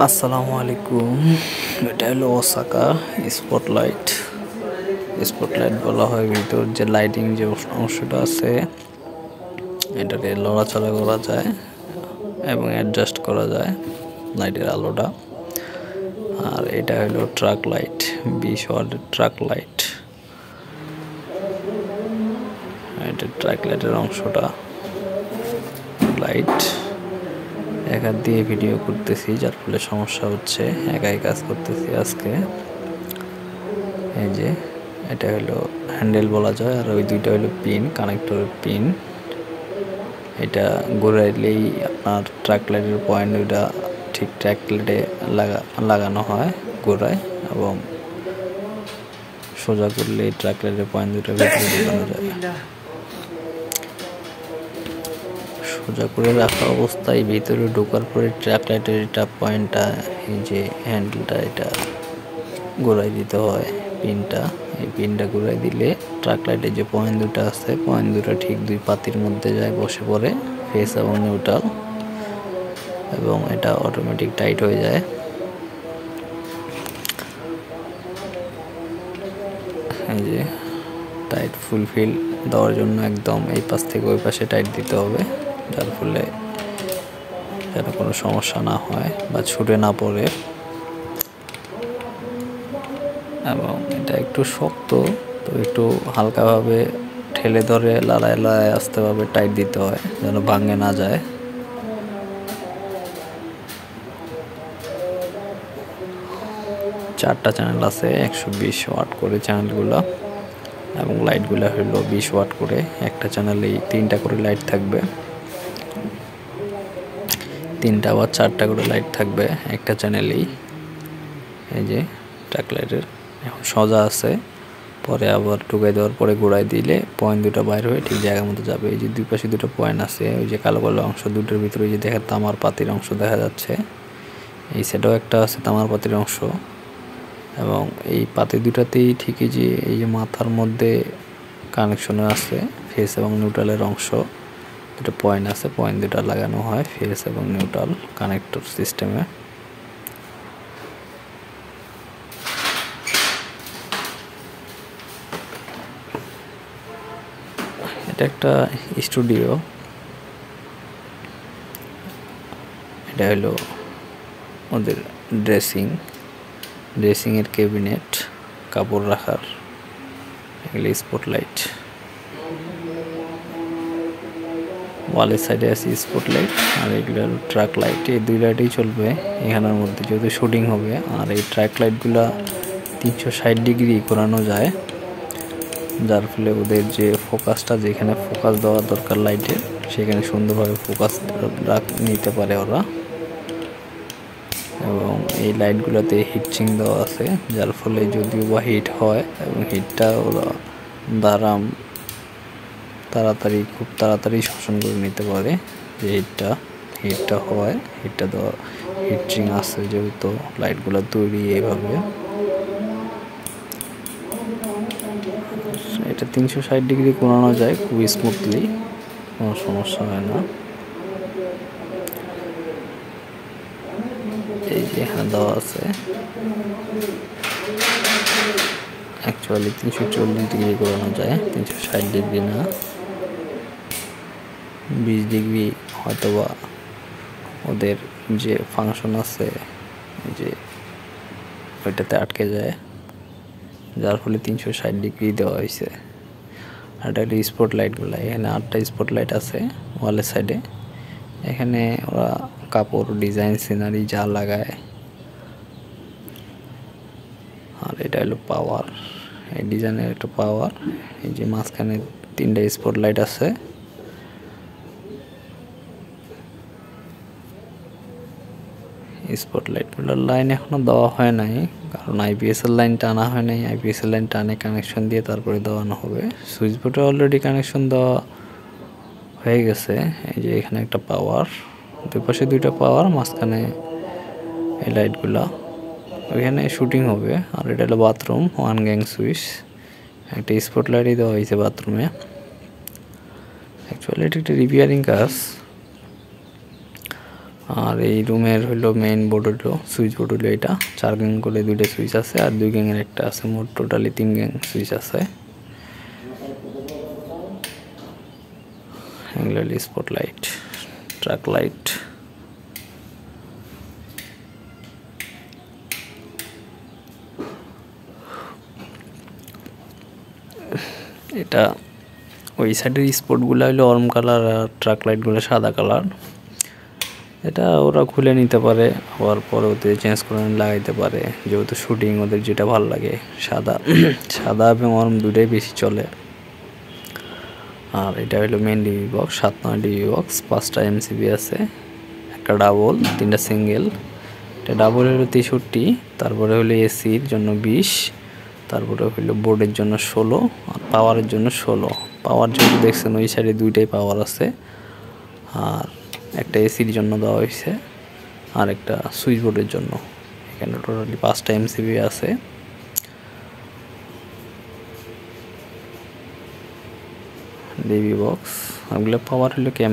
আসসালামু আলাইকুম। এটা হলো ওসাকা স্পটলাইট। স্পটলাইট বলা হয় ভিতর যে লাইটিং যে অংশটা আছে এটাকে লড়াচড়া করা যায় এবং অ্যাডজাস্ট করা যায় লাইটের আলোটা। আর এটা হলো ট্রাক লাইট, 20 ওয়াটের ট্রাক লাইট। এটা ট্রাক লাইটের অংশটা লাইট এক হাত দিয়ে ভিডিও করতেছি, যার ফলে সমস্যা হচ্ছে, একাই কাজ করতেছি আজকে। এই যে এটা হলো হ্যান্ডেল বলা যায়, আর ওই দুইটা হলো পিন, কানেক্টরের পিন। এটা ঘোরাইলেই আপনার ট্রাক লাইটের পয়েন্ট দুইটা ঠিক ট্রাক লাইটে লাগানো হয় ঘোরায়, এবং সোজা করলে ট্রাক লাইটের পয়েন্ট দুইটা ভিতরে ঢোকানো যায়। সোজা করে রাখা অবস্থায় ভিতরে ঢোকার পরে ট্রাক লাইটের এটা পয়েন্টটা, এই যে হ্যান্ডেলটা, এটা ঘোরাই দিতে হয় পিনটা। এই পিনটা ঘোরাই দিলে ট্রাক লাইটের যে পয়েন্ট দুটো আছে, পয়েন্ট দুটো ঠিক দুই পাতির মধ্যে যায়, বসে পড়ে ফেস এবং নিউট্রাল, এবং এটা অটোমেটিক টাইট হয়ে যায়। এই যে টাইট ফুলফিল দেওয়ার জন্য একদম এই পাশ থেকে ওই পাশে টাইট দিতে হবে, যার ফলে যেন কোনো সমস্যা না হয় বা ছুটে না পড়ে। এবং এটা একটু শক্ত, তো একটু হালকাভাবে ঠেলে ধরে লড়ায় লড়ায় আস্তেভাবে টাইট দিতে হয় যেন ভাঙে না যায়। চারটা চ্যানেল আছে, 120 ওয়াট করে চ্যানেলগুলো, এবং লাইটগুলো হলো 20 ওয়াট করে। একটা চ্যানেলেই 3টা করে লাইট থাকবে, 3টা বা 4টা করে লাইট থাকবে একটা চ্যানেলেই। এই যে ট্রাক লাইটের এখন সোজা আছে, পরে আবার ঢুকাই দেওয়ার পরে ঘোরাই দিলে পয়েন্ট দুটো বাইর হয়ে ঠিক জায়গার মতো যাবে। এই যে দুই পাশে দুটো পয়েন্ট আছে, ওই যে কালো কালো অংশ দুটোর ভিতরে যে দেখা তামার পাতির অংশ দেখা যাচ্ছে, এই সাইডেও একটা আছে তামার পাতির অংশ। এবং এই পাতি দুটাতেই ঠিকই যে এই যে মাথার মধ্যে কানেকশনে আছে ফেস এবং নিউট্রালের অংশ, দুটো পয়েন্ট আছে, পয়েন্ট দুটা লাগানো হয় ফেস এবং নিউট্রাল কানেক্টর সিস্টেমে। এটা একটা স্টুডিও। এটা হলো ওদের ড্রেসিংয়ের ক্যাবিনেট, কাপড় রাখার। এগুলো স্পটলাইট। ওয়ালের সাইডে আছে স্পটলাইট, আর এগুলো ট্রাক লাইট। এই দুই লাইটেই চলবে এখানের মধ্যে, যেহেতু শুটিং হবে। আর এই ট্রাক লাইটগুলা 360 ডিগ্রি ঘোরানো যায়, যার ফলে ওদের যে ফোকাসটা, যেখানে ফোকাস দেওয়া দরকার লাইটের, সেখানে সুন্দরভাবে ফোকাস নিতে পারে ওরা। এবং এই লাইটগুলোতে হিটসিং দেওয়া আছে, যার ফলে যদিও বা হিট হয়, এবং হিটটা ওরা খুব তাড়াতাড়ি শোষণ করে নিতে পারে। যে হিটটা হয়, হিটটা দেওয়া হিটসিং আছে যেহেতু লাইটগুলো তৈরি এইভাবে। এটা 360 ডিগ্রি ঘোরানো যায় খুবই স্মুথলি, কোনো সমস্যা হয় না। এই যে এখানে দেওয়া আছে, অ্যাকচুয়ালি 340 ডিগ্রি ঘোরানো যায়, 360 ডিগ্রি না। 20 ডিগ্রি হয়তোবা ওদের যে ফাংশন আছে, যে ওইটাতে আটকে যায়, যার ফলে 360 ডিগ্রি দেওয়া হয়েছে। আর এটা হলো স্পটলাইটগুলো। এখানে 8টা স্পটলাইট আছে ওয়ালের সাইডে। এখানে ওরা কাপড়, ডিজাইন, সিনারি যা লাগায়। আর এটা হলো পাওয়ার, এই ডিজাইনের একটা পাওয়ার। এই যে মাঝখানে 3টা স্পটলাইট আছে। স্পটলাইটগুলোর লাইন এখনো দেওয়া হয় নাই, কারণ আইপিএসের লাইন টানা হয় নাই। আইপিএসের লাইন টানে কানেকশন দিয়ে তারপরে দেওয়ানো হবে। সুইচ বোর্ডে অলরেডি কানেকশন দেওয়া হয়ে গেছে। এই যে এখানে একটা পাওয়ার, দুই পাশে 2টা পাওয়ার, মাঝখানে এই লাইটগুলা। ওইখানে শুটিং হবে। আর এটা হলো বাথরুম, 1 গ্যাং সুইচ। একটা স্পটলাইটই দেওয়া হয়েছে বাথরুমে। অ্যাকচুয়ালি এটা একটা রিপেয়ারিং কাজ। আর এই রুমের হলো মেইন বোর্ড হলো সুইচ বোর্ড হলো এটা 4 গ্যাং করে দুইটা সুইচ আছে আর 2 গ্যাংয়ের একটা আছে, মোট টোটালি 3 গ্যাং সুইচ আছে। এগুলো স্পটলাইট, ট্রাক লাইট। এটা ওই সাইডের স্পটগুলো হলো অরেঞ্জ কালার আর ট্রাক লাইটগুলো সাদা কালার। এটা ওরা খুলে নিতে পারে, আবার পরবর্তীতে চেঞ্জ করে লাগাইতে পারে, যেহেতু শুটিং ওদের যেটা ভালো লাগে। সাদা এবং অরেঞ্জ দুটাই বেশি চলে। আর এটা হলো main DB box, 7-9 DB box, 5টা এমসিবি আছে, একটা ডাবল, 3টা সিঙ্গেল। এটা ডাবল হলো 63, তারপরে হলো এসির জন্য 20, তারপরে হলো বোর্ডের জন্য 16 আর পাওয়ারের জন্য 16। পাওয়ার জন্য দেখছেন ওই সাইডে দুইটাই পাওয়ার আছে, আর একটা এসির জন্য দেওয়া হয়েছে আর একটা সুইচ বোর্ডের জন্য। এখানে টোটালি 5টা এমসিবি আছে। ডিবি বক্স, ওগুলো পাওয়ার হলো ক্যামেরা।